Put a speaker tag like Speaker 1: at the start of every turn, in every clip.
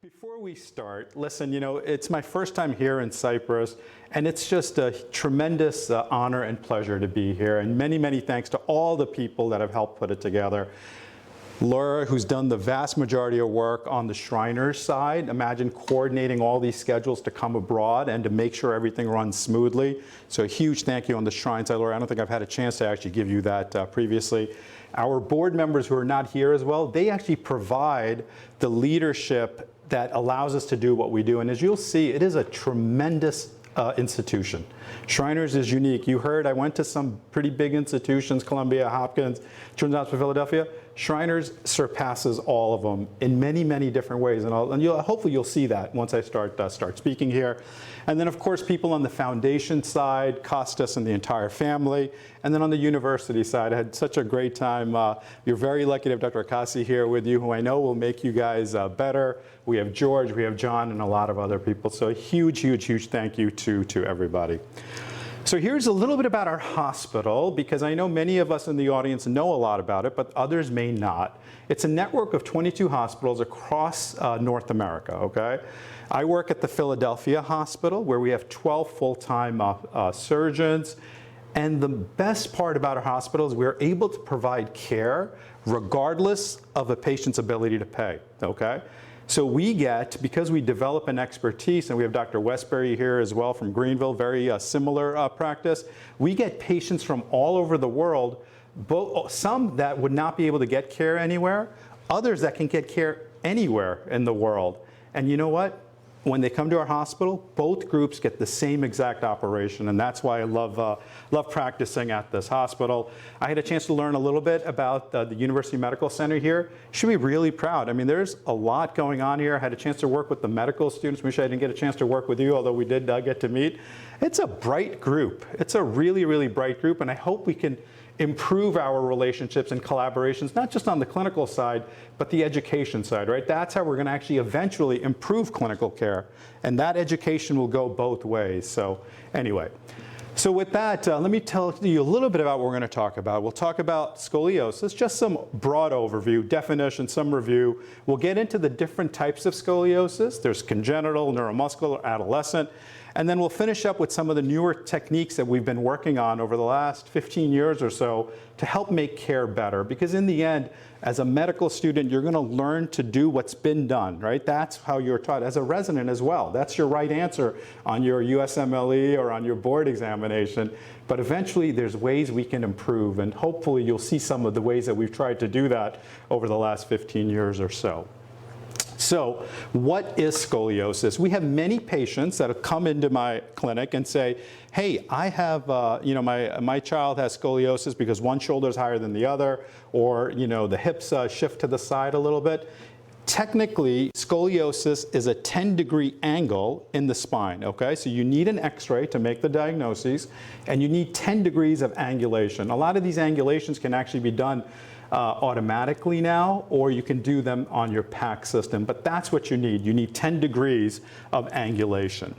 Speaker 1: Before we start, listen, it's my first time here in Cyprus, and it's just a tremendous honor and pleasure to be here. And many, many thanks to all the people that have helped put it together. Laura, who's done the vast majority of work on the Shriners side. Imagine coordinating all these schedules to come abroad and to make sure everything runs smoothly. So a huge thank you on the Shrine side, Laura. I don't think I've had a chance to actually give you that previously. Our board members who are not here as well, they actually provide the leadership that allows us to do what we do. And as you'll see, it is a tremendous institution. Shriners is unique. You heard I went to some pretty big institutions, Columbia, Hopkins, Children's Hospital Philadelphia. Shriners surpasses all of them in many, many different ways. And hopefully you'll see that once I start speaking here. And then, of course, people on the foundation side, Costas and the entire family. And then on the university side, I had such a great time. You're very lucky to have Dr. Akasi here with you, who I know will make you guys better. We have George, we have John, and a lot of other people. So a huge, huge, huge thank you to everybody. So here's a little bit about our hospital, because I know many of us in the audience know a lot about it, but others may not. It's a network of 22 hospitals across North America, okay? I work at the Philadelphia Hospital, where we have 12 full-time surgeons. And the best part about our hospital is we're able to provide care regardless of a patient's ability to pay, okay? So we get, because we develop an expertise, and we have Dr. Westbury here as well from Greenville, very similar practice, we get patients from all over the world, some that would not be able to get care anywhere, others that can get care anywhere in the world. And you know what? When they come to our hospital, both groups get the same exact operation, and that's why I love practicing at this hospital. I had a chance to learn a little bit about the University Medical Center here. You should be really proud. I mean, there's a lot going on here. I had a chance to work with the medical students. Wish I didn't get a chance to work with you, although we did get to meet. It's a bright group. It's a really, really bright group, and I hope we can improve our relationships and collaborations, not just on the clinical side, but the education side, right? That's how we're going to actually eventually improve clinical care. And that education will go both ways. So anyway, so with that, let me tell you a little bit about what we're going to talk about. We'll talk about scoliosis, just some broad overview, definition, some review. We'll get into the different types of scoliosis. There's congenital, neuromuscular, adolescent. And then we'll finish up with some of the newer techniques that we've been working on over the last 15 years or so to help make care better. Because in the end, as a medical student, you're going to learn to do what's been done, right? That's how you're taught. As a resident as well, that's your right answer on your USMLE or on your board examination. But eventually, there's ways we can improve. And hopefully, you'll see some of the ways that we've tried to do that over the last 15 years or so. So what is scoliosis? We have many patients that have come into my clinic and say, hey, I have, my child has scoliosis because one shoulder is higher than the other, or, the hips shift to the side a little bit. Technically, scoliosis is a 10-degree angle in the spine, okay? So you need an x-ray to make the diagnoses, and you need 10 degrees of angulation. A lot of these angulations can actually be done automatically now, or you can do them on your PAC system, but that's what you need. You need 10 degrees of angulation.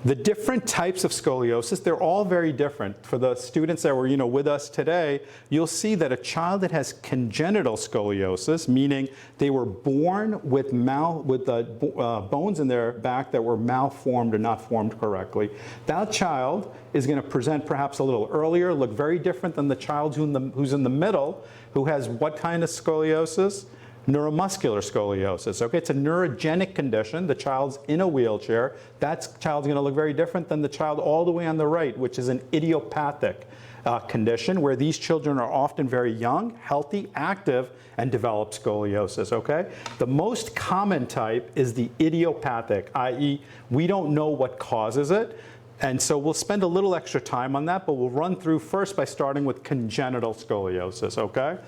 Speaker 1: The different types of scoliosis, they're all very different. For the students that were with us today, you'll see that a child that has congenital scoliosis, meaning they were born with bones in their back that were malformed or not formed correctly, that child is going to present perhaps a little earlier, look very different than the child who's in the middle, who has what kind of scoliosis? Neuromuscular scoliosis, okay? It's a neurogenic condition. The child's in a wheelchair. That child's going to look very different than the child all the way on the right, which is an idiopathic condition where these children are often very young, healthy, active, and develop scoliosis, okay? The most common type is the idiopathic, i.e. we don't know what causes it. And so we'll spend a little extra time on that, but we'll run through first by starting with congenital scoliosis, okay?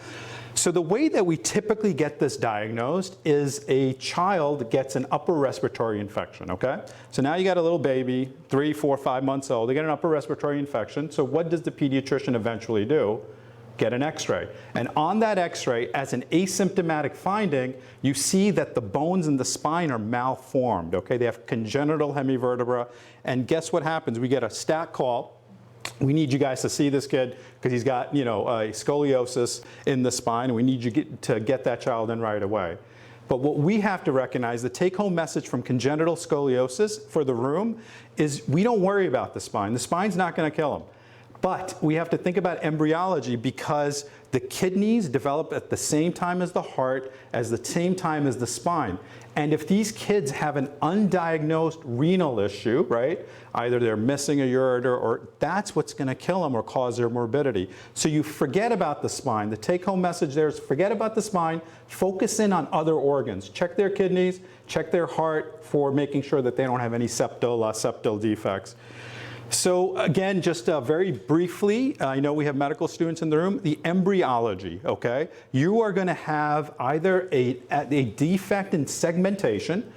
Speaker 1: So the way that we typically get this diagnosed is a child gets an upper respiratory infection, okay? So now you got a little baby, 3, 4, 5 months old, they get an upper respiratory infection. So what does the pediatrician eventually do? Get an x-ray. And on that x-ray, as an asymptomatic finding, you see that the bones in the spine are malformed, okay? They have congenital hemivertebra. And guess what happens? We get a stat call. We need you guys to see this kid because he's got, a scoliosis in the spine. And we need you to get that child in right away. But what we have to recognize, the take-home message from congenital scoliosis for the room is we don't worry about the spine. The spine's not going to kill them. But we have to think about embryology because the kidneys develop at the same time as the heart, at the same time as the spine. And if these kids have an undiagnosed renal issue, right, either they're missing a ureter or that's what's going to kill them or cause their morbidity. So you forget about the spine. The take-home message there is forget about the spine, focus in on other organs. Check their kidneys, check their heart for making sure that they don't have any septal defects. So again, just very briefly, I know we have medical students in the room, the embryology, okay? You are going to have either a defect in segmentation,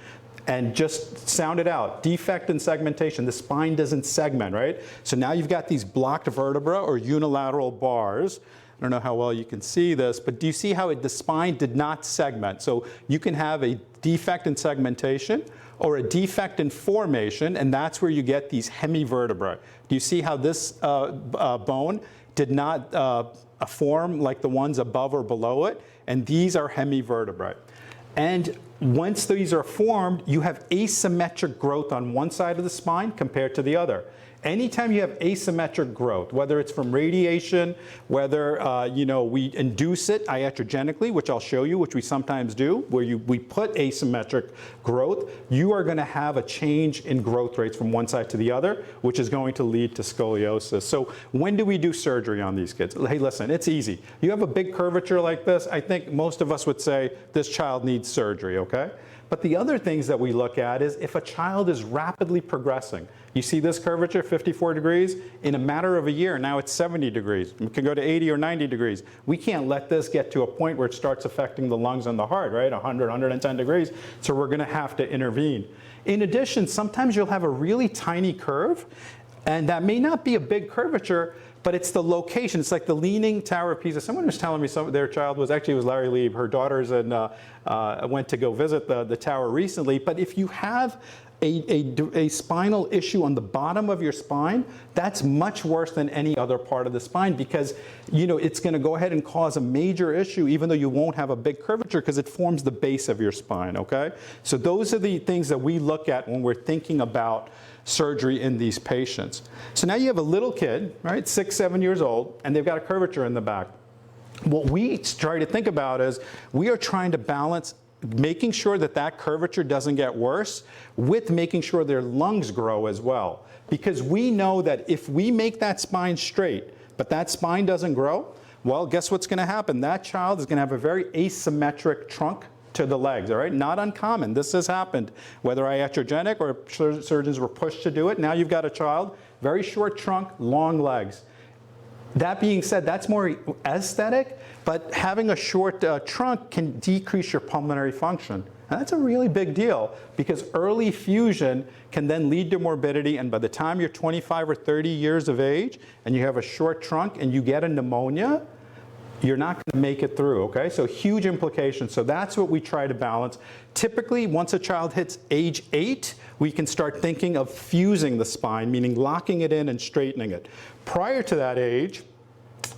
Speaker 1: and just sound it out, defect in segmentation, the spine doesn't segment, right? So now you've got these blocked vertebra or unilateral bars. I don't know how well you can see this, but do you see how the spine did not segment? So you can have a defect in segmentation or a defect in formation, and that's where you get these hemivertebrae. Do you see how this bone did not form like the ones above or below it? And these are hemivertebrae. And once these are formed, you have asymmetric growth on one side of the spine compared to the other. Anytime you have asymmetric growth, whether it's from radiation, whether we induce it iatrogenically, which I'll show you, which we sometimes do, where we put asymmetric growth, you are going to have a change in growth rates from one side to the other, which is going to lead to scoliosis. So when do we do surgery on these kids? Hey, listen, it's easy. You have a big curvature like this, I think most of us would say this child needs surgery, okay? But the other things that we look at is if a child is rapidly progressing. You see this curvature, 54 degrees? In a matter of a year, now it's 70 degrees. It can go to 80 or 90 degrees. We can't let this get to a point where it starts affecting the lungs and the heart, right? 100, 110 degrees. So we're going to have to intervene. In addition, sometimes you'll have a really tiny curve, and that may not be a big curvature, but it's the location. It's like the Leaning Tower of Pisa. Someone was telling me their child was, actually it was Larry Lieb, her daughters went to go visit the tower recently. But if you have a spinal issue on the bottom of your spine, that's much worse than any other part of the spine because it's going to go ahead and cause a major issue even though you won't have a big curvature because it forms the base of your spine, okay? So those are the things that we look at when we're thinking about surgery in these patients. So now you have a little kid, right, 6, 7 years old, and they've got a curvature in the back. What we try to think about is we are trying to balance making sure that that curvature doesn't get worse with making sure their lungs grow as well. Because we know that if we make that spine straight, but that spine doesn't grow, well, guess what's going to happen? That child is going to have a very asymmetric trunk to the legs, all right? Not uncommon. This has happened, whether iatrogenic or surgeons were pushed to do it. Now you've got a child, very short trunk, long legs. That being said, that's more aesthetic, but having a short trunk can decrease your pulmonary function. And that's a really big deal because early fusion can then lead to morbidity, and by the time you're 25 or 30 years of age and you have a short trunk and you get a pneumonia, you're not going to make it through, okay? So huge implications. So that's what we try to balance. Typically, once a child hits age 8, we can start thinking of fusing the spine, meaning locking it in and straightening it. Prior to that age,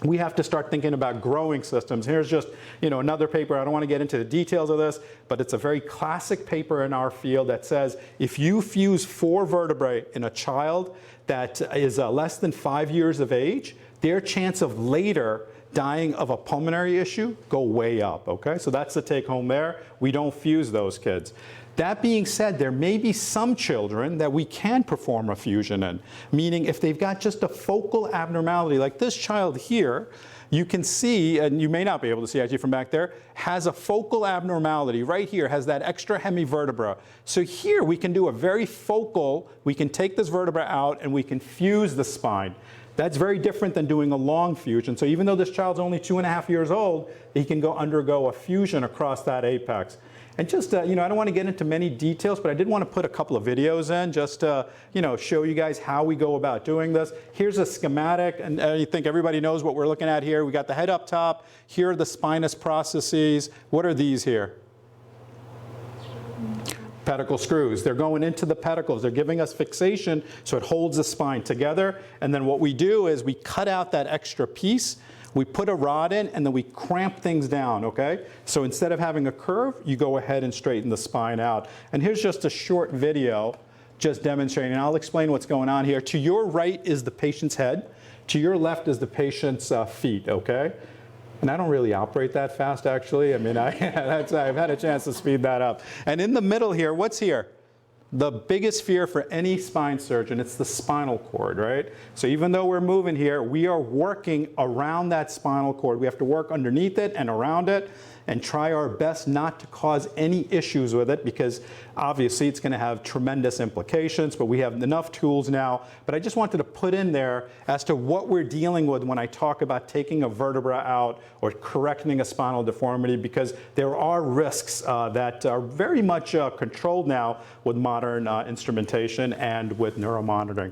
Speaker 1: we have to start thinking about growing systems. Here's just another paper. I don't want to get into the details of this, but it's a very classic paper in our field that says if you fuse 4 vertebrae in a child that is less than 5 years of age, their chance of later dying of a pulmonary issue go way up, okay? So that's the take home there. We don't fuse those kids. That being said, there may be some children that we can perform a fusion in, meaning if they've got just a focal abnormality, like this child here, you can see, and you may not be able to see actually from back there, has a focal abnormality right here, has that extra hemivertebra. So here we can do a very focal, we can take this vertebra out and we can fuse the spine. That's very different than doing a long fusion. So even though this child's only 2.5 years old, he can undergo a fusion across that apex. And just, I don't want to get into many details, but I did want to put a couple of videos in just to, show you guys how we go about doing this. Here's a schematic, and I think everybody knows what we're looking at here. We got the head up top. Here are the spinous processes. What are these here? Pedicle screws. They're going into the pedicles. They're giving us fixation so it holds the spine together. And then what we do is we cut out that extra piece. We put a rod in, and then we cramp things down, okay? So instead of having a curve, you go ahead and straighten the spine out. And here's just a short video just demonstrating. And I'll explain what's going on here. To your right is the patient's head. To your left is the patient's feet, okay? And I don't really operate that fast, actually. I mean, I've had a chance to speed that up. And in the middle here, what's here? The biggest fear for any spine surgeon, it's the spinal cord, right? So even though we're moving here, we are working around that spinal cord. We have to work underneath it and around it and try our best not to cause any issues with it, because obviously it's going to have tremendous implications, but we have enough tools now. But I just wanted to put in there as to what we're dealing with when I talk about taking a vertebra out or correcting a spinal deformity, because there are risks that are very much controlled now with modern instrumentation and with neuromonitoring.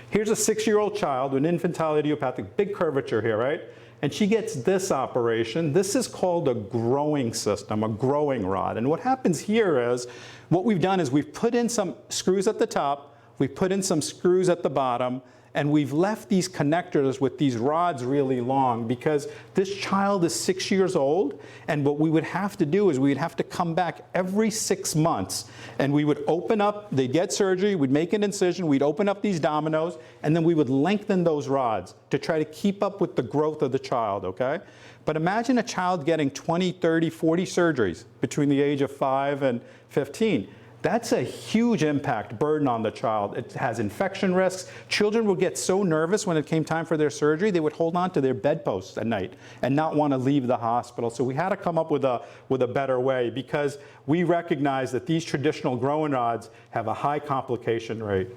Speaker 1: Here's a 6-year-old child with infantile idiopathic, big curvature here, right? And she gets this operation. This is called a growing system, a growing rod. And what happens here is, what we've done is we've put in some screws at the top, we've put in some screws at the bottom, and we've left these connectors with these rods really long, because this child is 6 years old, and what we would have to do is we'd have to come back every 6 months, and we would open up, they'd get surgery, we'd make an incision, we'd open up these dominoes, and then we would lengthen those rods to try to keep up with the growth of the child, okay? But imagine a child getting 20, 30, 40 surgeries between the age of 5 and 15. That's a huge impact, burden on the child. It has infection risks. Children would get so nervous when it came time for their surgery, they would hold on to their bedposts at night and not want to leave the hospital. So we had to come up with a better way, because we recognize that these traditional growing rods have a high complication rate.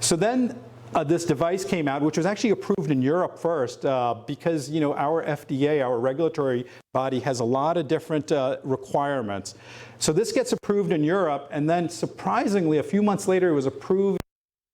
Speaker 1: So then this device came out, which was actually approved in Europe first, because our FDA, our regulatory body, has a lot of different requirements. So this gets approved in Europe, and then surprisingly, a few months later, it was approved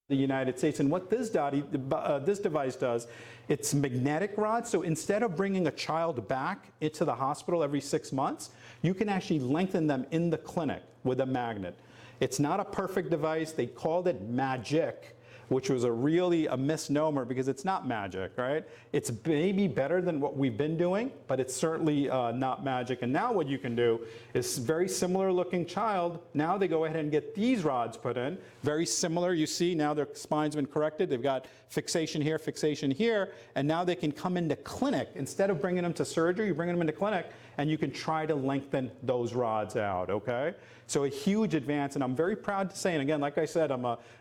Speaker 1: in the United States. And what this device does, it's magnetic rod. So instead of bringing a child back into the hospital every 6 months, you can actually lengthen them in the clinic with a magnet. It's not a perfect device. They called it magic, which was really a misnomer, because it's not magic, right? It's maybe better than what we've been doing, but it's certainly not magic. And now what you can do is, very similar looking child, now they go ahead and get these rods put in. Very similar, you see now their spine's been corrected. They've got fixation here, and now they can come into clinic. Instead of bringing them to surgery, you bring them into clinic, and you can try to lengthen those rods out, okay? So a huge advance, and I'm very proud to say, and again, like I said,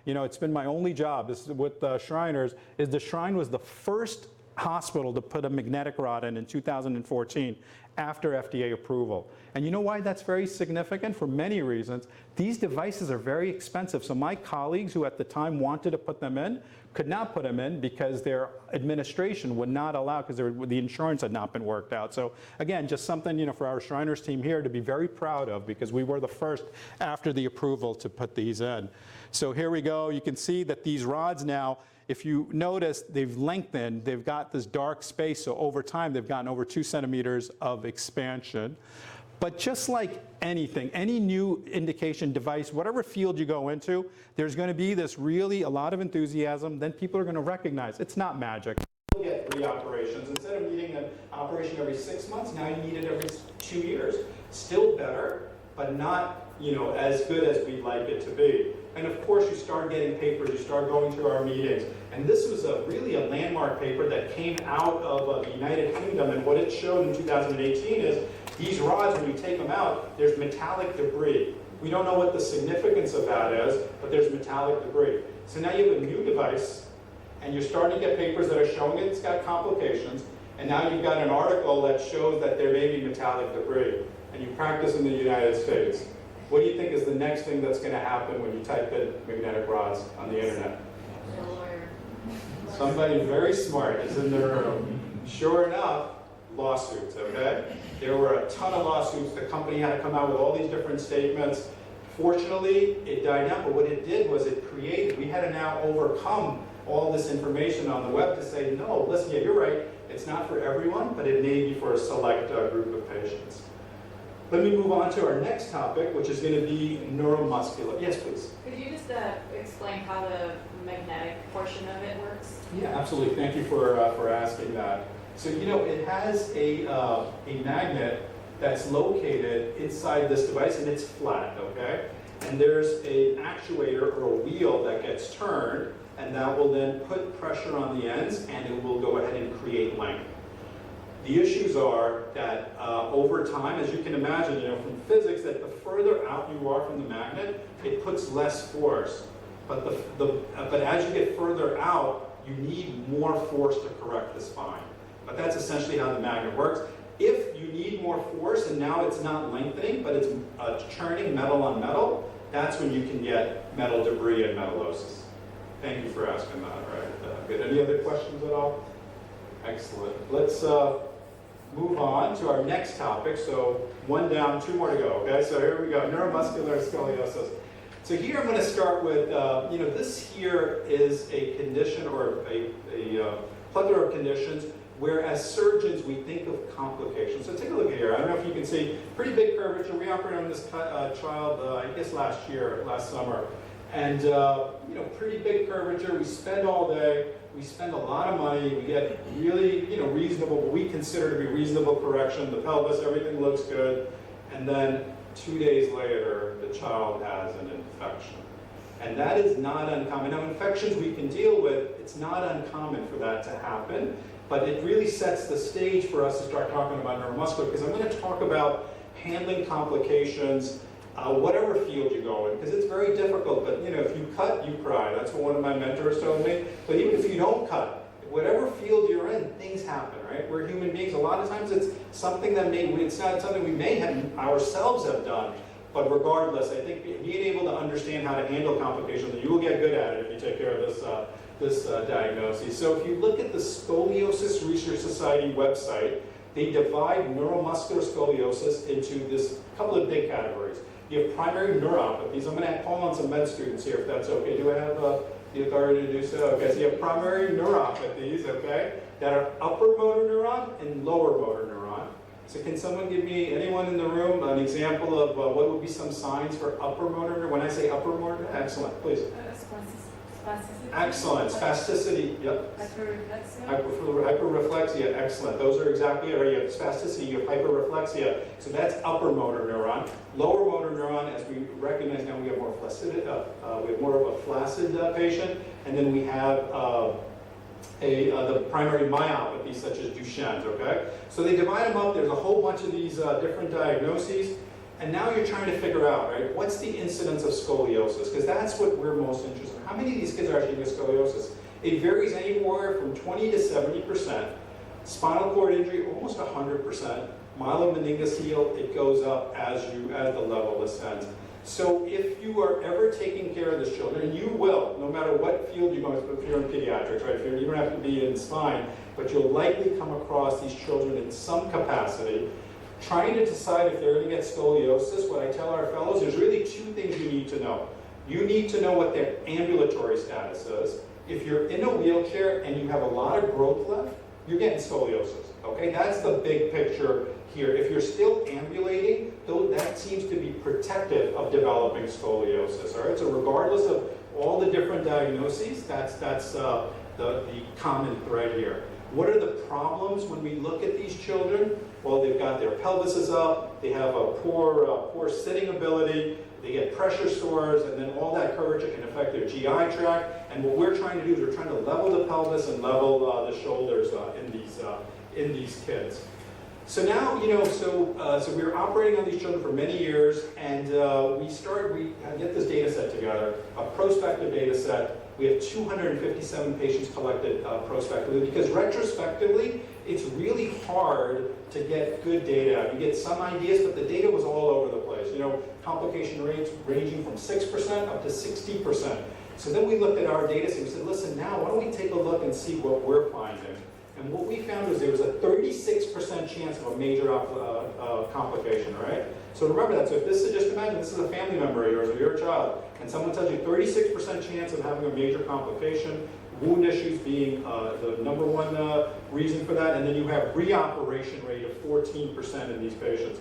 Speaker 1: it's been my only job with Shriners, is the Shrine was the first hospital to put a magnetic rod in 2014 after FDA approval. And you know why that's very significant? For many reasons. These devices are very expensive. So my colleagues who at the time wanted to put them in could not put them in because their administration would not allow, because the insurance had not been worked out. So again, just something for our Shriners team here to be very proud of, because we were the first after the approval to put these in. So here we go. You can see that these rods now, if you notice, they've lengthened. They've got this dark space, so over time they've gotten over 2 centimeters of expansion. But just like anything, any new indication device, whatever field you go into, there's going to be a lot of enthusiasm. Then people are going to recognize it's not magic. You get 3 operations. Instead of needing an operation every 6 months, now you need it every 2 years. Still better, but not as good as we'd like it to be. And of course, you start getting papers, you start going to our meetings. And this was really a landmark paper that came out of the United Kingdom. And what it showed in 2018 is these rods, when you take them out, there's metallic debris. We don't know what the significance of that is, but there's metallic debris. So now you have a new device, and you're starting to get papers that are showing it's got complications. And now you've got an article that shows that there may be metallic debris. And you practice in the United States. What do you think is the next thing that's going to happen when you type in magnetic rods on the internet?
Speaker 2: A lawyer.
Speaker 1: Somebody very smart is in the room. Sure enough, lawsuits, okay? There were a ton of lawsuits. The company had to come out with all these different statements. Fortunately, it died down, but what it did was we had to now overcome all this information on the web to say, no, listen, yeah, you're right, it's not for everyone, but it may be for a select group of patients. Let me move on to our next topic, which is going to be neuromuscular. Yes, please.
Speaker 2: Could you just explain how the magnetic portion of it works?
Speaker 1: Yeah, absolutely. Thank you for asking that. So, it has a magnet that's located inside this device, and it's flat, okay? And there's an actuator or a wheel that gets turned, and that will then put pressure on the ends, and it will go ahead and create length. The issues are that over time, as you can imagine, from physics, that the further out you are from the magnet, it puts less force. But but as you get further out, you need more force to correct the spine. But that's essentially how the magnet works. If you need more force, and now it's not lengthening, but it's churning metal on metal, that's when you can get metal debris and metallosis. Thank you for asking that. Right? Good. Any other questions at all? Excellent. Let's move on to our next topic. So one down, two more to go. Okay, so here we go, neuromuscular scoliosis. So here I'm going to start with, this here is a condition or a plethora of conditions where as surgeons we think of complications. So take a look at here. I don't know if you can see, pretty big curvature. We operated on this child, I guess last summer. And, pretty big curvature. We spend all day. We spend a lot of money. We get really, reasonable, what we consider to be reasonable correction. The pelvis, everything looks good. And then 2 days later, the child has an infection. And that is not uncommon. Now, infections we can deal with, it's not uncommon for that to happen, but it really sets the stage for us to start talking about neuromuscular, because I'm going to talk about handling complications, whatever field you go in, because it's very difficult. But if you cut, you cry. That's what one of my mentors told me. But even if you don't cut, whatever field you're in, things happen, right? We're human beings. A lot of times it's something that it's not something we may have ourselves have done. But regardless, I think being able to understand how to handle complications, you will get good at it if you take care of this diagnosis. So if you look at the Scoliosis Research Society website, they divide neuromuscular scoliosis into this couple of big categories. You have primary neuropathies. I'm going to call on some med students here if that's okay. Do I have the authority to do so? Okay, so you have primary neuropathies, okay, that are upper motor neuron and lower motor neuron. So can someone give me, anyone in the room, an example of what would be some signs for upper motor neuron? When I say upper motor, excellent, please.
Speaker 2: Spasticity.
Speaker 1: Excellent, spasticity, yep.
Speaker 2: Hyperreflexia.
Speaker 1: Hyperreflexia, excellent. Those are exactly it. You have spasticity, you have hyperreflexia. So that's upper motor neuron. Lower motor neuron, as we recognize now, we have more flaccid, we have more of a flaccid patient, and then we have the primary myopathy, such as Duchenne's. Okay, so they divide them up. There's a whole bunch of these different diagnoses. And now you're trying to figure out, right, what's the incidence of scoliosis? Because that's what we're most interested in. How many of these kids are actually with scoliosis? It varies anywhere from 20 to 70%. Spinal cord injury, almost 100%. Myelomeningocele, it goes up as the level ascends. So if you are ever taking care of this children, and you will, no matter what field you go into, if you're in pediatrics, right? You don't have to be in spine, but you'll likely come across these children in some capacity. Trying to decide if they're going to get scoliosis, what I tell our fellows, there's really two things you need to know. You need to know what their ambulatory status is. If you're in a wheelchair and you have a lot of growth left, you're getting scoliosis. Okay, that's the big picture here. If you're still ambulating, though, that seems to be protective of developing scoliosis. All right, so regardless of all the different diagnoses, that's the common thread here. What are the problems when we look at these children? Well, they've got their pelvises up, they have a poor sitting ability, they get pressure sores, and then all that curvature can affect their GI tract. And what we're trying to do is we're trying to level the pelvis and level the shoulders in these kids. So now, so we were operating on these children for many years, and we get this data set together, a prospective data set. We have 257 patients collected prospectively, because retrospectively, it's really hard to get good data. You get some ideas, but the data was all over the place. Complication rates ranging from 6% up to 60%. So then we looked at our data set and we said, listen, now why don't we take a look and see what we're finding? And what we found was there was a 36% chance of a major complication, right? So remember that. So if this is, just imagine this is a family member of yours or your child, and someone tells you 36% chance of having a major complication, wound issues being the number one reason for that, and then you have reoperation rate of 14% in these patients.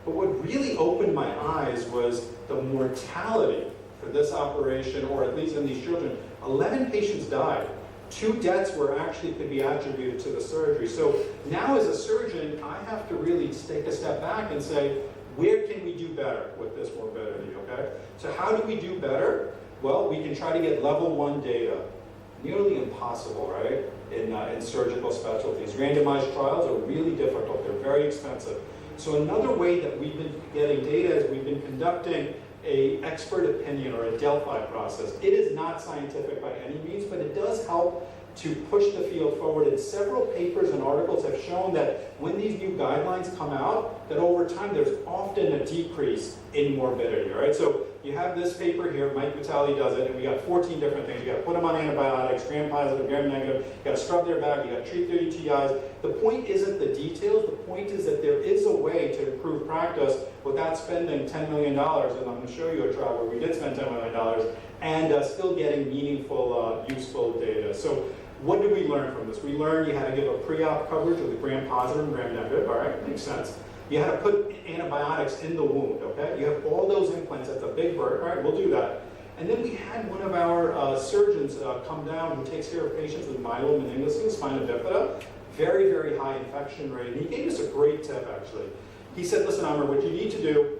Speaker 1: But what really opened my eyes was the mortality for this operation, or at least in these children. 11 patients died. 2 deaths were actually could be attributed to the surgery. So now as a surgeon, I have to really take a step back and say, where can we do better with this morbidity, okay? So how do we do better? Well, we can try to get level 1 data. Nearly impossible, right, in surgical specialties. Randomized trials are really difficult. They're very expensive. So another way that we've been getting data is we've been conducting a expert opinion or a Delphi process. It is not scientific by any means, but it does help to push the field forward. And several papers and articles have shown that when these new guidelines come out, that over time there's often a decrease in morbidity, all right? So you have this paper here, Mike Vitale does it, and we got 14 different things. You got to put them on antibiotics, gram-positive, gram-negative, you got to scrub their back, you got to treat their UTIs. The point isn't the details, the point is that there is a way to improve practice without spending $10 million, and I'm going to show you a trial where we did spend $10 million, and still getting meaningful, useful data. So what did we learn from this? We learned you had to give a pre-op coverage with a gram-positive and gram-negative, all right, makes sense. You had to put antibiotics in the wound, okay? You have all those implants, that's a big burden, all right, we'll do that. And then we had one of our surgeons come down who takes care of patients with myelomeningocele, spina bifida, very, very high infection rate. And he gave us a great tip, actually. He said, listen, Amer, what you need to do,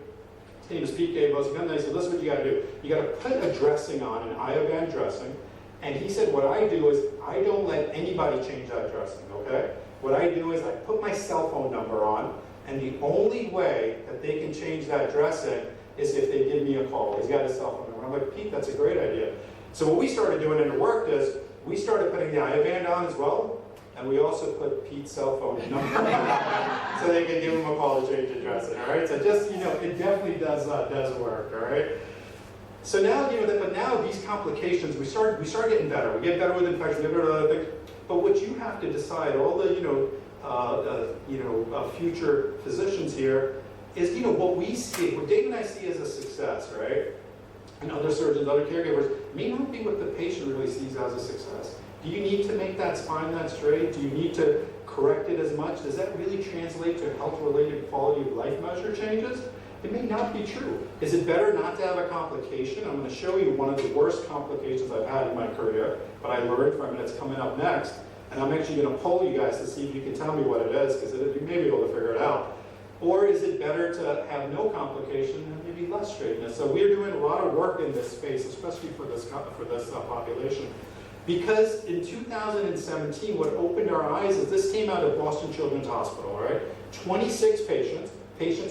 Speaker 1: his name is Pete Gabos, he comes down and he said, listen what you gotta do. You gotta put a dressing on, an Iovan dressing, and he said, what I do is, I don't let anybody change that dressing, okay? What I do is I put my cell phone number on, and the only way that they can change that dressing is if they give me a call. He's got his cell phone number. I'm like, Pete, that's a great idea. So what we started doing, and it worked, is we started putting the Iovan on as well, and we also put Pete's cell phone number on so they can give him a call to change the dressing, all right? So just, it definitely does work, all right? So now, but now these complications, we start getting better. We get better with infection, we get better with other things. But what you have to decide, all the, future physicians here, is, what we see, what Dave and I see as a success, right? And other surgeons, other caregivers, may not be what the patient really sees as a success. Do you need to make that spine that straight? Do you need to correct it as much? Does that really translate to health-related quality of life measure changes? It may not be true. Is it better not to have a complication? I'm going to show you one of the worst complications I've had in my career, but I learned from it. It's coming up next. And I'm actually going to poll you guys to see if you can tell me what it is, because you may be able to figure it out. Or is it better to have no complication and maybe less straightness? So we're doing a lot of work in this space, especially for this population. Because in 2017, what opened our eyes is this came out of Boston Children's Hospital, right? 26 patients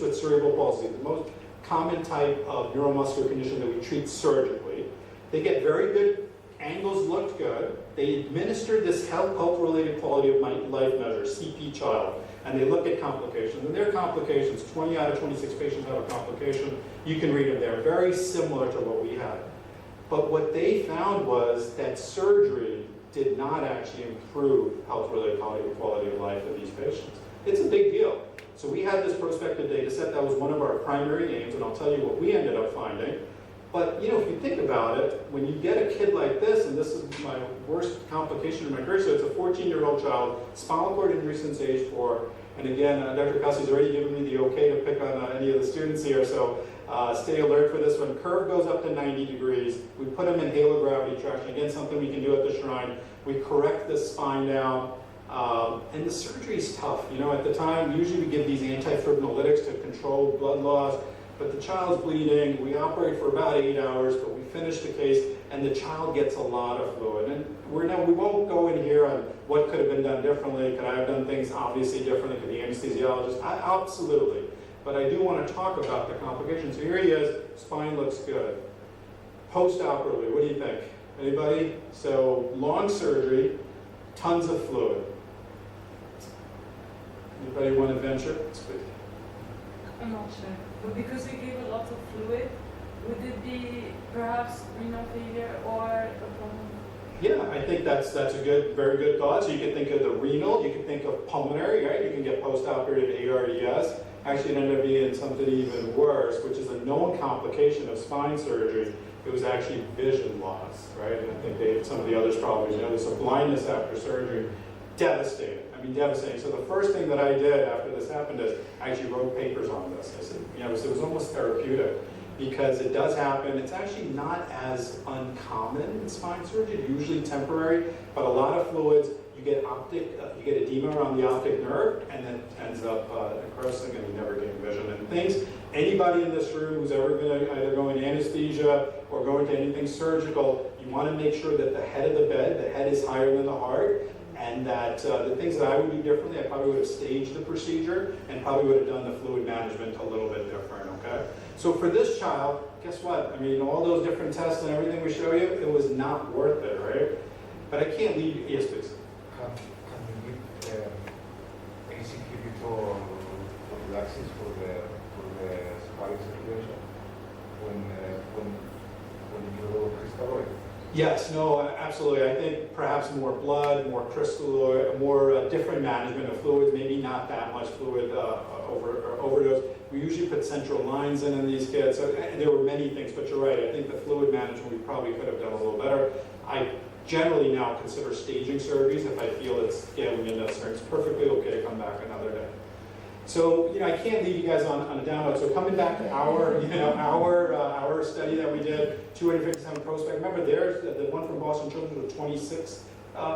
Speaker 1: with cerebral palsy, the most common type of neuromuscular condition that we treat surgically. They get very good, angles looked good. They administered this health-related quality of life measure, CP child, and they look at complications. And their complications, 20 out of 26 patients have a complication. You can read them there, very similar to what we had. But what they found was that surgery did not actually improve health-related quality of life in these patients. It's a big deal. So we had this prospective data set that was one of our primary aims, and I'll tell you what we ended up finding. But if you think about it, when you get a kid like this, and this is my worst complication in my career, so it's a 14-year-old child, spinal cord injury since age 4, and again, Dr. Kelsey's already given me the okay to pick on any of the students here, so stay alert for this one. Curve goes up to 90 degrees. We put them in halo gravity traction. Again, something we can do at the Shrine. We correct the spine down. And the surgery is tough. At the time, usually we give these antifibrinolytics to control blood loss, but the child's bleeding. We operate for about 8 hours, but we finish the case, and the child gets a lot of fluid. And we won't go in here on what could have been done differently. Could I have done things obviously differently? Could the anesthesiologist? Absolutely. But I do want to talk about the complications. So here he is. Spine looks good. Post-operatively, what do you think? Anybody? So long surgery, tons of fluid. Anybody want to venture?
Speaker 2: I'm not sure. But because we gave a lot of fluid, would it be perhaps renal failure or a problem?
Speaker 1: Yeah, I think that's a very good thought. So you could think of the renal, you could think of pulmonary, right? You can get post-operative ARDS. Actually, it ended up being something even worse, which is a known complication of spine surgery. It was actually vision loss, right? And I think some of the others probably know this. So blindness after surgery, devastating. I mean, devastating. So the first thing that I did after this happened is I actually wrote papers on this. I said, it was almost therapeutic. because it does happen. It's actually not as uncommon in spine surgery, usually temporary, but a lot of fluids, you get edema around the optic nerve, and then ends up necrosing, and you never gain vision. And things, anybody in this room who's ever going to either go into anesthesia or go into anything surgical, you want to make sure that the head of the bed, the head is higher than the heart, and that the things that I would do differently, I probably would have staged the procedure and probably would have done the fluid management a little bit different, okay? So for this child, guess what? I mean, all those different tests and everything we show you, it was not worth it, right? But I can't leave, yes, please.
Speaker 3: Can you give basic inhibitor prophylaxis for the spinal circulation when you crystalloid?
Speaker 1: Yes, no, absolutely. I think perhaps more blood, more crystalloid, more different management of fluids, maybe not that much fluid overdose. We usually put central lines in these kids. So, and there were many things, but you're right. I think the fluid management we probably could have done a little better. I generally now consider staging surgeries if I feel it's scaling into certain. It's perfectly okay to come back another day. So, I can't leave you guys on a down note. So coming back to our study that we did, 257 prospect. Remember, there's the one from Boston Children's with 26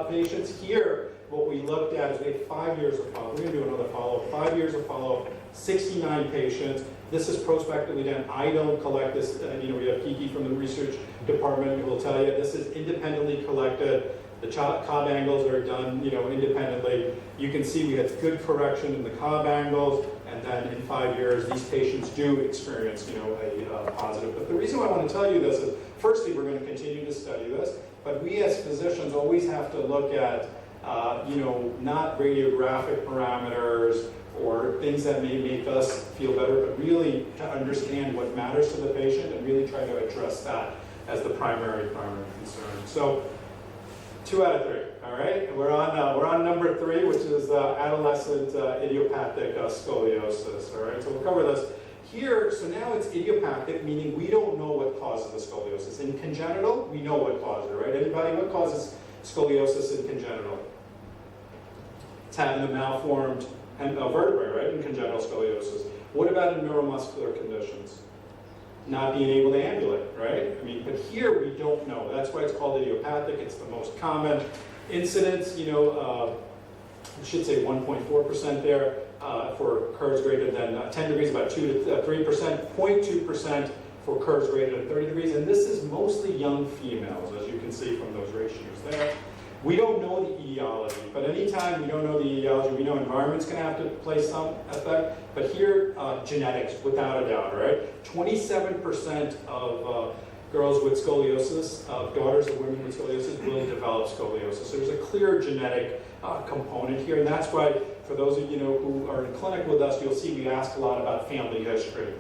Speaker 1: patients. Here, what we looked at is we had 5 years of follow-up. We're going to do another follow-up. 5 years of follow-up, 69 patients. This is prospectively done. I don't collect this. We have Kiki from the research department who will tell you this is independently collected. The Cobb angles are done, independently. You can see we had good correction in the Cobb angles, and then in 5 years, these patients do experience, a positive. But the reason why I want to tell you this is, firstly, we're going to continue to study this, but we as physicians always have to look at, not radiographic parameters or things that may make us feel better, but really to understand what matters to the patient and really try to address that as the primary concern. So, 2 out of 3, all right? We're on number 3, which is adolescent idiopathic scoliosis, all right? So we'll cover this here. So now it's idiopathic, meaning we don't know what causes the scoliosis. In congenital, we know what causes it, right? Anybody, what causes scoliosis in congenital? It's having a malformed vertebrae, right, in congenital scoliosis. What about in neuromuscular conditions? Not being able to ambulate, right? But here we don't know. That's why it's called idiopathic. It's the most common incidence, I should say 1.4% there for curves greater than 10 degrees, about 2 to 3%, 0.2% for curves greater than 30 degrees. And this is mostly young females, as you can see from those ratios there. We don't know the etiology, but anytime we don't know the etiology, we know environment's going to have to play some effect. But here, genetics, without a doubt, right? 27% of girls with scoliosis, daughters of women with scoliosis, will develop scoliosis. So there's a clear genetic component here, and that's why, for those of you who are in clinic with us, you'll see we ask a lot about family history.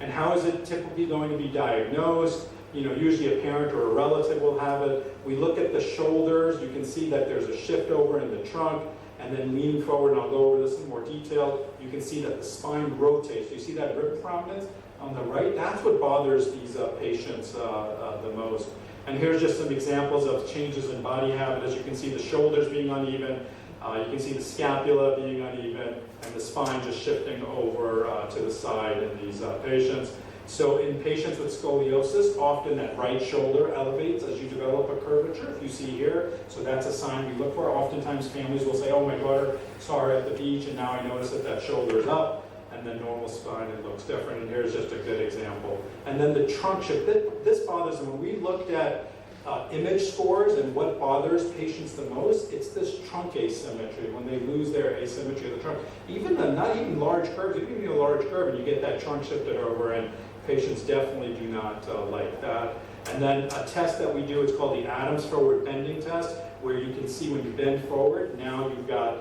Speaker 1: And how is it typically going to be diagnosed? Usually a parent or a relative will have it. We look at the shoulders. You can see that there's a shift over in the trunk, and then leaning forward, and I'll go over this in more detail, you can see that the spine rotates. You see that rib prominence on the right? That's what bothers these patients the most. And here's just some examples of changes in body habit. As you can see, the shoulders being uneven. You can see the scapula being uneven, and the spine just shifting over to the side in these patients. So in patients with scoliosis, often that right shoulder elevates as you develop a curvature, if you see here. So that's a sign we look for. Oftentimes families will say, oh, my daughter saw her at the beach, and now I notice that shoulder is up, and then normal spine, it looks different. And here's just a good example. And then the trunk shift. This bothers them. When we looked at image scores and what bothers patients the most, it's this trunk asymmetry, when they lose their asymmetry of the trunk. Not even large curves, if you give me a large curve and you get that trunk shifted over, and patients definitely do not like that. And then a test that we do, it's called the Adams forward bending test, where you can see when you bend forward, now you've got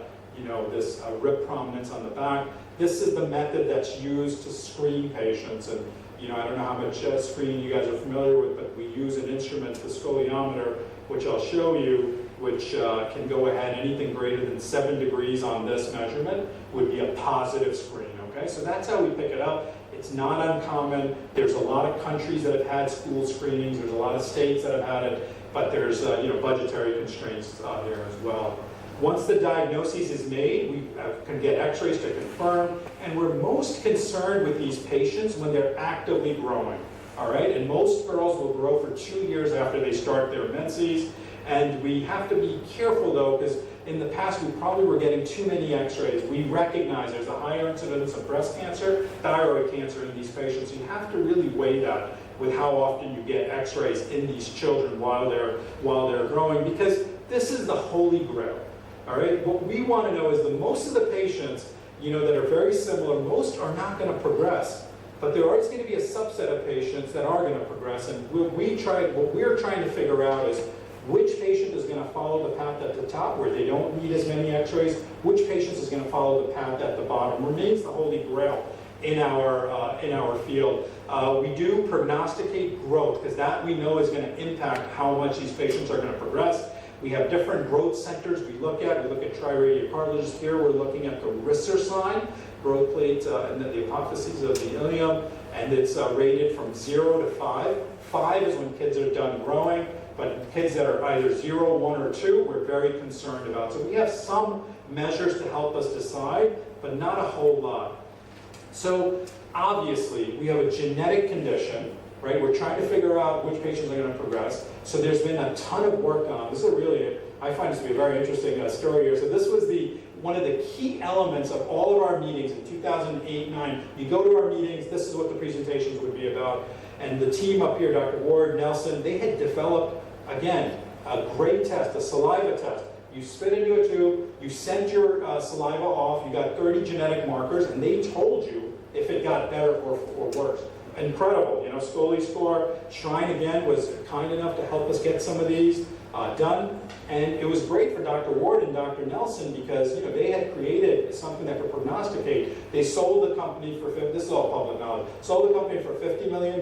Speaker 1: this rib prominence on the back. This is the method that's used to screen patients. And I don't know how much screening you guys are familiar with, but we use an instrument, the scoliometer, which I'll show you, which can go ahead. Anything greater than 7 degrees on this measurement would be a positive screen, okay? So that's how we pick it up. It's not uncommon. There's a lot of countries that have had school screenings. There's a lot of states that have had it, but there's budgetary constraints there as well. Once the diagnosis is made, we can get x-rays to confirm, and we're most concerned with these patients when they're actively growing. all right? And most girls will grow for 2 years after they start their menses. And we have to be careful though, because in the past we probably were getting too many x-rays. We recognize there's a higher incidence of breast cancer, thyroid cancer in these patients. You have to really weigh that with how often you get x-rays in these children while they're growing, because this is the holy grail. All right, what we want to know is that most of the patients, that are very similar, most are not going to progress, but there is going to be a subset of patients that are going to progress. And what we're trying to figure out is which patient is going to follow the path at the top where they don't need as many x-rays, which patients is going to follow the path at the bottom. Remains the holy grail in our field. We do prognosticate growth, because that we know is going to impact how much these patients are going to progress. We have different growth centers we look at. We look at triradial cartilages. Here we're looking at the Risser sign, growth plate and the apophyses of the ilium, and it's rated from 0 to 5. 5 is when kids are done growing, but kids that are either 0, 1, or 2, we're very concerned about. So we have some measures to help us decide, but not a whole lot. So obviously, we have a genetic condition, right? We're trying to figure out which patients are going to progress. So there's been a ton of work on. This is I find this to be a very interesting story here. So this was one of the key elements of all of our meetings in 2008-9. You go to our meetings, this is what the presentations would be about. And the team up here, Dr. Ward, Nelson, they had developed, again, a great test, a saliva test. You spit into a tube, you sent your saliva off, you got 30 genetic markers, and they told you if it got better or worse. Incredible, Scoli score. Shrine, again, was kind enough to help us get some of these done. And it was great for Dr. Ward and Dr. Nelson because, they had created something that could prognosticate. They sold the company for, this is all public knowledge, sold the company for $50 million.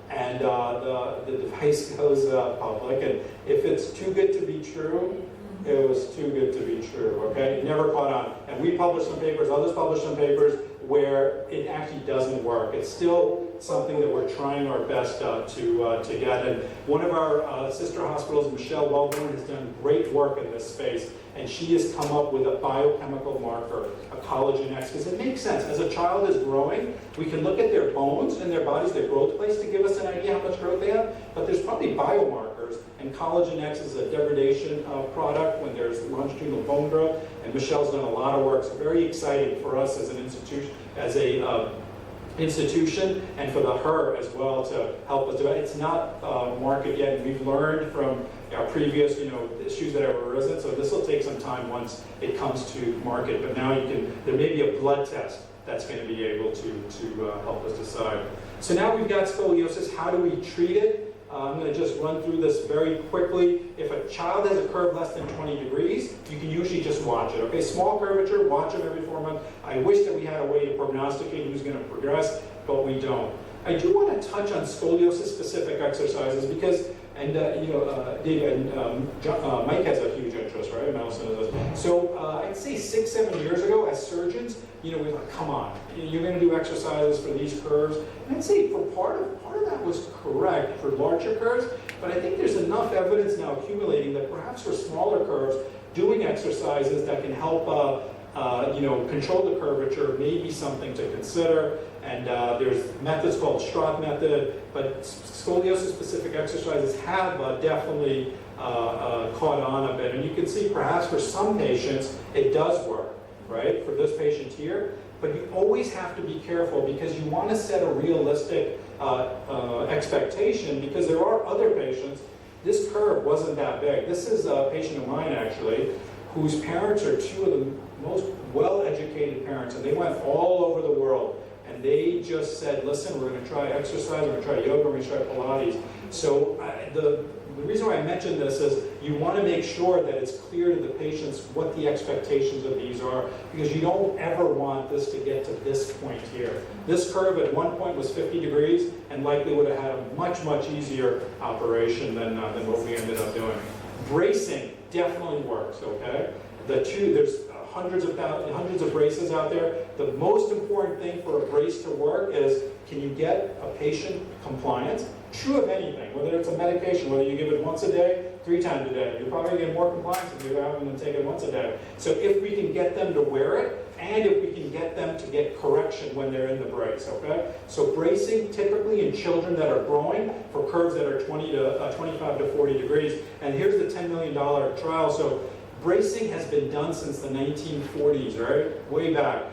Speaker 1: And the device goes public. And if it's too good to be true, it was too good to be true, okay? It never caught on. And we published some papers, others published some papers where it actually doesn't work. It's still something that we're trying our best to get. And one of our sister hospitals, Michelle Wellborn, has done great work in this space. And she has come up with a biochemical marker, a collagen X, because it makes sense. As a child is growing, we can look at their bones and their bodies, their growth plates, to give us an idea how much growth they have. But there's probably biomarkers, and collagen X is a degradation product when there's longitudinal bone growth. And Michelle's done a lot of work. It's very exciting for us as an institution, and for her as well to help us do it. It's not market yet. We've learned from our previous, issues that have arisen. So this will take some time once it comes to market. But now there may be a blood test that's going to be able to help us decide. So now we've got scoliosis. How do we treat it? I'm going to just run through this very quickly. If a child has a curve less than 20 degrees, you can usually just watch it. Okay, small curvature, watch them every 4 months. I wish that we had a way to prognosticate who's going to progress, but we don't. I do want to touch on scoliosis-specific exercises because, Dave and Mike has a huge interest, right? Madison does. So I'd say 6-7 years ago, as surgeons, we were like, come on, you're going to do exercises for these curves. And I'd say for part of that was correct for larger curves, but I think there's enough evidence now accumulating that perhaps for smaller curves, doing exercises that can help control the curvature may be something to consider. And there's methods called Straught method, but scoliosis-specific exercises have definitely caught on a bit. And you can see perhaps for some patients it does work, right? For this patient here, but you always have to be careful because you want to set a realistic expectation, because there are other patients. This curve wasn't that big. This is a patient of mine actually, whose parents are two of the most well-educated parents, and they went all over the world. And they just said, listen, we're going to try exercise, we're going to try yoga, we're going to try Pilates. So the reason why I mention this is you want to make sure that it's clear to the patients what the expectations of these are, because you don't ever want this to get to this point here. This curve at one point was 50 degrees and likely would have had a much, much easier operation than what we ended up doing. Bracing definitely works, okay? There's hundreds of braces out there. The most important thing for a brace to work is, can you get a patient compliant? True of anything, whether it's a medication, whether you give it once a day, 3 times a day. You're probably going to get more compliance if you have them than take it once a day. So if we can get them to wear it and if we can get them to get correction when they're in the brace, okay? So bracing typically in children that are growing for curves that are 25 to 40 degrees. And here's the $10 million trial. So bracing has been done since the 1940s, right? Way back.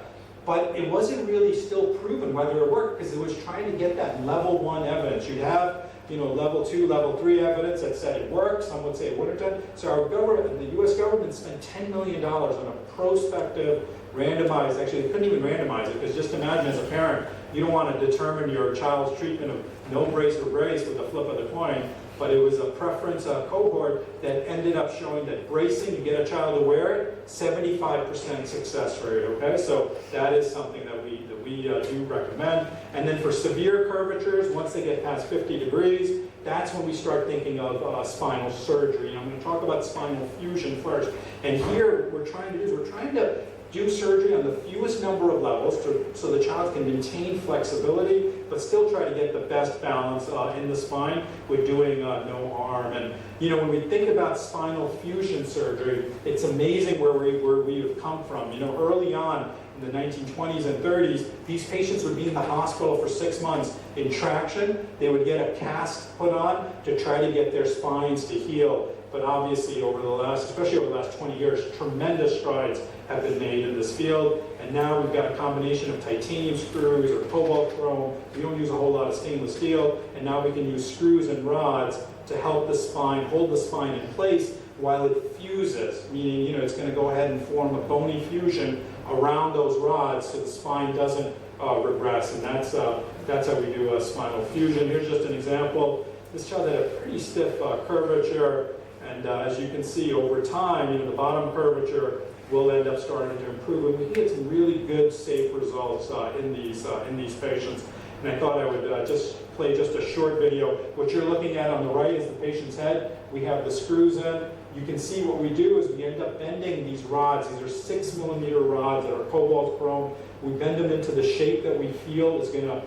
Speaker 1: But it wasn't really still proven whether it worked because it was trying to get that level 1 evidence. You'd have, level 2, level 3 evidence that said it worked. Some would say it wouldn't have done. So our government, the U.S. government, spent $10 million on a prospective, randomized. Actually, they couldn't even randomize it because just imagine as a parent, you don't want to determine your child's treatment of no brace or brace with a flip of the coin. But it was a preference cohort that ended up showing that bracing, you get a child to wear it, 75% success rate, okay? So that is something that we do recommend. And then for severe curvatures, once they get past 50 degrees, that's when we start thinking of spinal surgery. And I'm going to talk about spinal fusion first. And here, we're trying to do surgery on the fewest number of levels so the child can maintain flexibility, but still try to get the best balance in the spine with doing no harm. And when we think about spinal fusion surgery, it's amazing where we have come from. Early on in the 1920s and 30s, these patients would be in the hospital for 6 months in traction. They would get a cast put on to try to get their spines to heal. But obviously, especially over the last 20 years, tremendous strides have been made in this field. And now we've got a combination of titanium screws or cobalt chrome. We don't use a whole lot of stainless steel. And now we can use screws and rods to help the spine, hold the spine in place while it fuses, meaning it's going to go ahead and form a bony fusion around those rods so the spine doesn't regress. And that's how we do a spinal fusion. Here's just an example. This child had a pretty stiff curvature. And as you can see, over time, the bottom curvature will end up starting to improve. And we get some really good, safe results in these patients. And I thought I would just play just a short video. What you're looking at on the right is the patient's head. We have the screws in. You can see what we do is we end up bending these rods. These are 6 millimeter rods that are cobalt chrome. We bend them into the shape that we feel is going to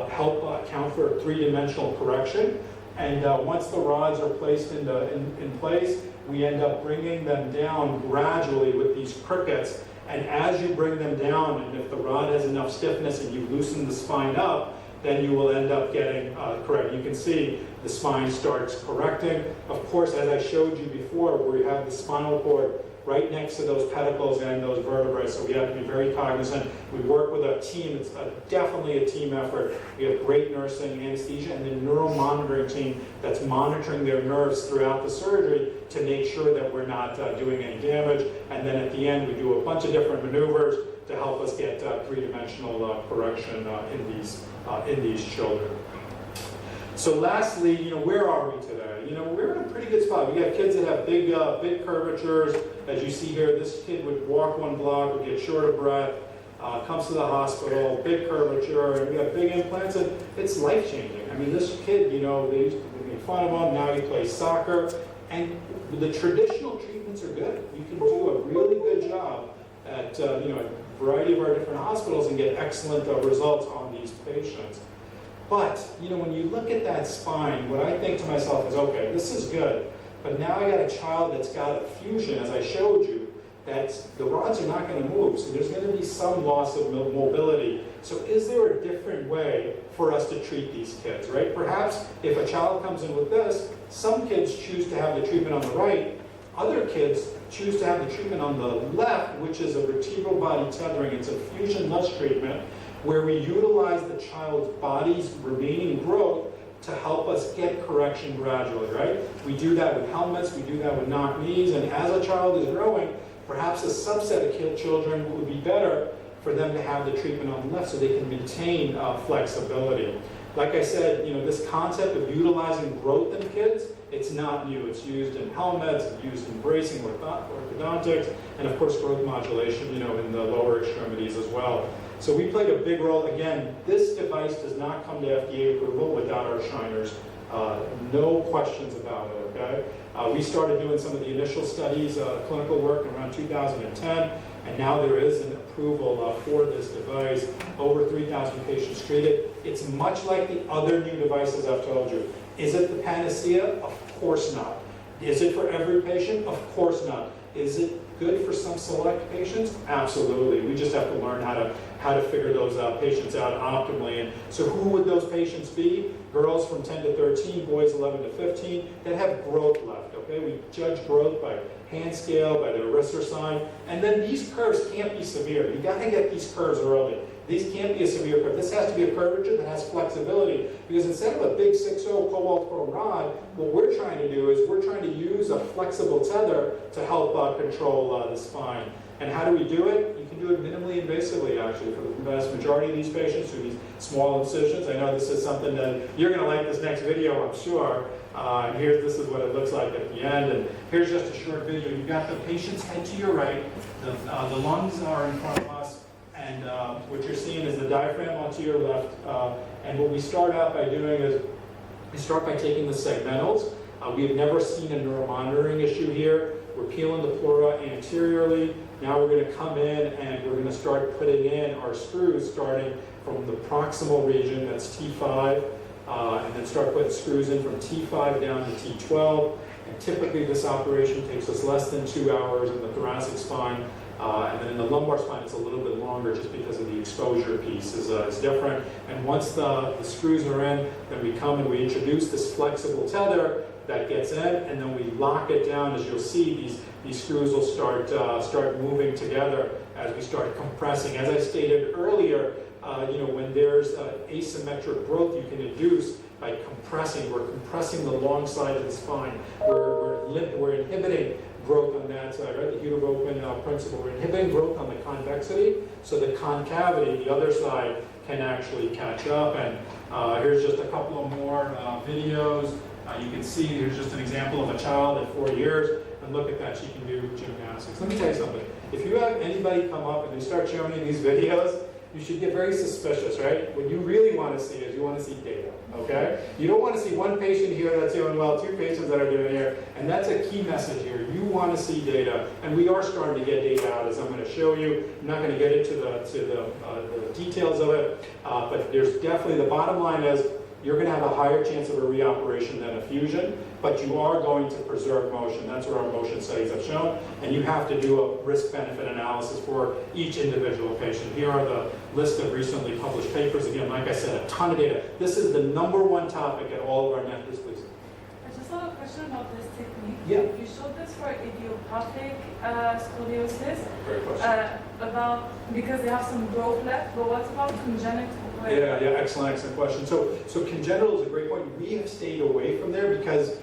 Speaker 1: help account for three-dimensional correction. And once the rods are placed in place, we end up bringing them down gradually with these crickets. And as you bring them down, and if the rod has enough stiffness and you loosen the spine up, then you will end up getting correct. You can see the spine starts correcting. Of course, as I showed you before, where you have the spinal cord right next to those pedicles and those vertebrae, so we have to be very cognizant. We work with a team. It's definitely a team effort. We have great nursing, anesthesia, and the neuromonitoring team that's monitoring their nerves throughout the surgery to make sure that we're not doing any damage. And then at the end, we do a bunch of different maneuvers to help us get three-dimensional correction in these children. So lastly, where are we today? We're in a pretty good spot. We got kids that have big curvatures. As you see here, this kid would walk 1 block, would get short of breath, comes to the hospital, big curvature, and we have big implants, and it's life-changing. I mean, this kid, they used to make fun of him, now he plays soccer, and the traditional treatments are good. You can do a really good job at, a variety of our different hospitals and get excellent results on these patients. But, when you look at that spine, what I think to myself is, okay, this is good, but now I got a child that's got a fusion, as I showed you, that the rods are not going to move, so there's going to be some loss of mobility. So is there a different way for us to treat these kids, right? Perhaps if a child comes in with this, some kids choose to have the treatment on the right, other kids choose to have the treatment on the left, which is a vertebral body tethering. It's a fusionless treatment where we utilize the child's body's remaining growth to help us get correction gradually, right? We do that with helmets, we do that with knock knees, and as a child is growing, perhaps a subset of children would be better for them to have the treatment on the left so they can maintain flexibility. Like I said, this concept of utilizing growth in kids, it's not new. It's used in helmets, it's used in bracing, orthodontics, and of course growth modulation, in the lower extremities as well. So we played a big role. Again, this device does not come to FDA approval without our shiners. No questions about it, okay? We started doing some of the initial studies, clinical work around 2010, and now there is an approval for this device. Over 3,000 patients treated. It's much like the other new devices I've told you. Is it the panacea? Of course not. Is it for every patient? Of course not. Is it good for some select patients? Absolutely. We just have to learn how to figure those patients out optimally. And so who would those patients be? Girls from 10 to 13, boys 11 to 15 that have growth left, okay? We judge growth by hand scale, by their Risser sign, and then these curves can't be severe. You gotta get these curves early. These can't be a severe curve. This has to be a curvature that has flexibility, because instead of a big 6.0 cobalt chrome rod, what we're trying to do is we're trying to use a flexible tether to help control the spine. And how do we do it? You can do it minimally invasively, actually, for the vast majority of these patients who need small incisions. I know this is something that you're going to like this next video, I'm sure. And this is what it looks like at the end. And here's just a short video. You've got the patient's head to your right. The lungs are in front of us. And what you're seeing is the diaphragm onto your left. And what we start out by doing is we start by taking the segmentals. We have never seen a neuromonitoring issue here. We're peeling the pleura anteriorly. Now we're going to come in and we're going to start putting in our screws starting from the proximal region, that's T5, and then start putting screws in from T5 down to T12. And typically this operation takes us less than 2 hours in the thoracic spine. And then in the lumbar spine, it's a little bit longer just because of the exposure piece is different. And once the screws are in, then we come and we introduce this flexible tether that gets in, and then we lock it down. As you'll see, these screws will start moving together as we start compressing. As I stated earlier, when there's asymmetric growth you can induce by compressing. We're compressing the long side of the spine. We're inhibiting growth on that side, right? The Hugh-Oakman principle. We're inhibiting growth on the convexity, so the concavity, the other side, can actually catch up. And here's just a couple of more videos. You can see here's just an example of a child at 4 years, and look at that, she can do gymnastics. Let me tell you something. If you have anybody come up and they start showing you these videos, you should get very suspicious, right? What you really want to see is you want to see data, okay? You don't want to see one patient here that's doing well, 2 patients that are doing here, and that's a key message here. You want to see data, and we are starting to get data out, as I'm going to show you. I'm not going to get into the details of it, but there's definitely, the bottom line is, you're going to have a higher chance of a reoperation than a fusion, but you are going to preserve motion. That's what our motion studies have shown, and you have to do a risk-benefit analysis for each individual patient. Here are the list of recently published papers. Again, like I said, a ton of data. This is the #1 topic at all of our networks, please.
Speaker 2: I just have a question about this technique.
Speaker 1: Yeah.
Speaker 2: You showed this for idiopathic scoliosis.
Speaker 1: Great question.
Speaker 2: Because they have some growth left, but what about congenital?
Speaker 1: Yeah, excellent question. So congenital is a great point. We have stayed away from there because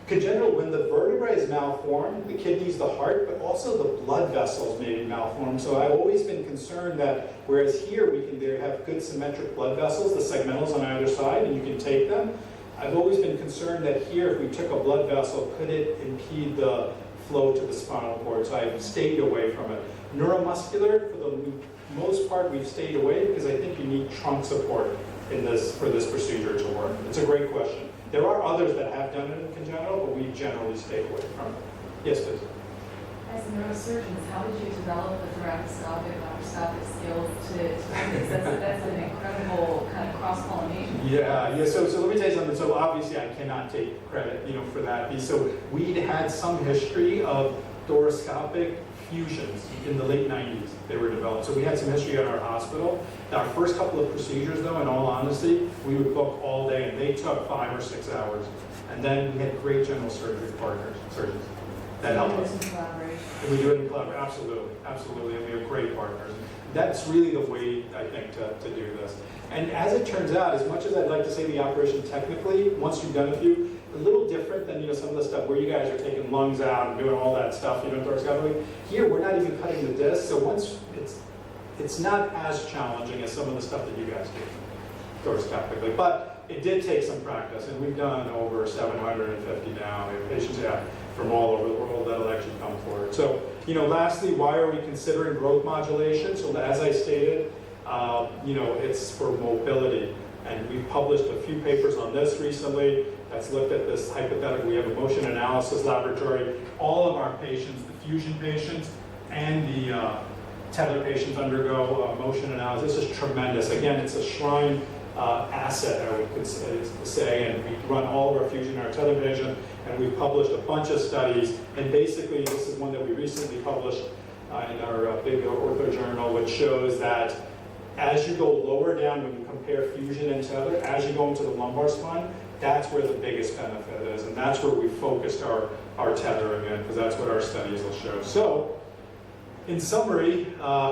Speaker 1: congenital, when the vertebrae is malformed, the kidneys, the heart, but also the blood vessels may be malformed. So I've always been concerned that whereas here we can have good symmetric blood vessels, the segmentals on either side, and you can take them, I've always been concerned that here, if we took a blood vessel, could it impede the flow to the spinal cord? So I've stayed away from it. Neuromuscular, for the most part, we've stayed away because I think you need trunk support for this procedure to work. It's a great question. There are others that have done it in congenital, but we generally stay away from it. Yes, please.
Speaker 4: As neurosurgeons, how did you develop the thoracoscopic, laparoscopic skills to do this? That's an incredible kind of cross-pollination.
Speaker 1: Yeah. So let me tell you something. So obviously I cannot take credit, for that. So we'd had some history of thoracoscopic fusions in the late 90s. They were developed. So we had some history at our hospital. Our first couple of procedures, though, in all honesty, we would book all day, and they took 5 or 6 hours. And then we had great general surgery surgeons that helped us. And we do it in collaboration, absolutely, and we have great partners. That's really the way, I think, to do this. And as it turns out, as much as I'd like to say the operation technically, once you've done a few, a little different than some of the stuff where you guys are taking lungs out and doing all that stuff, thoracoscopically. Here, we're not even cutting the disc, so once it's not as challenging as some of the stuff that you guys do thoracoscopically. But it did take some practice, and we've done over 750 now. We have patients from all over the world that'll actually come forward. So, lastly, why are we considering growth modulation? So as I stated, it's for mobility. And we've published a few papers on this recently that's looked at this hypothetical. We have a motion analysis laboratory. All of our patients, the fusion patients and the tether patients undergo motion analysis. This is tremendous. Again, it's a shrine asset, I would say, and we run all of our fusion and our tethering division, and we've published a bunch of studies, and basically this is one that we recently published in our big ortho journal, which shows that as you go lower down when you compare fusion and tether, as you go into the lumbar spine, that's where the biggest benefit is, and that's where we focused our tethering in, because that's what our studies will show. So, in summary,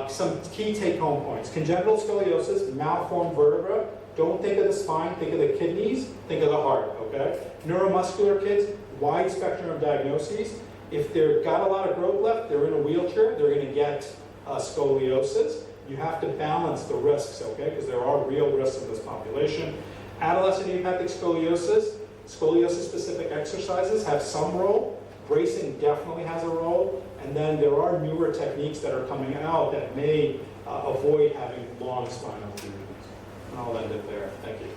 Speaker 1: some key take-home points. Congenital scoliosis, malformed vertebra. Don't think of the spine, think of the kidneys, think of the heart, okay? Neuromuscular kids, wide spectrum of diagnoses. If they've got a lot of growth left, they're in a wheelchair, they're going to get scoliosis. You have to balance the risks, okay? Because there are real risks in this population. Adolescent idiopathic scoliosis, scoliosis-specific exercises have some role. Bracing definitely has a role. And then there are newer techniques that are coming out that may avoid having long spinal fusions. And I'll end it there. Thank you.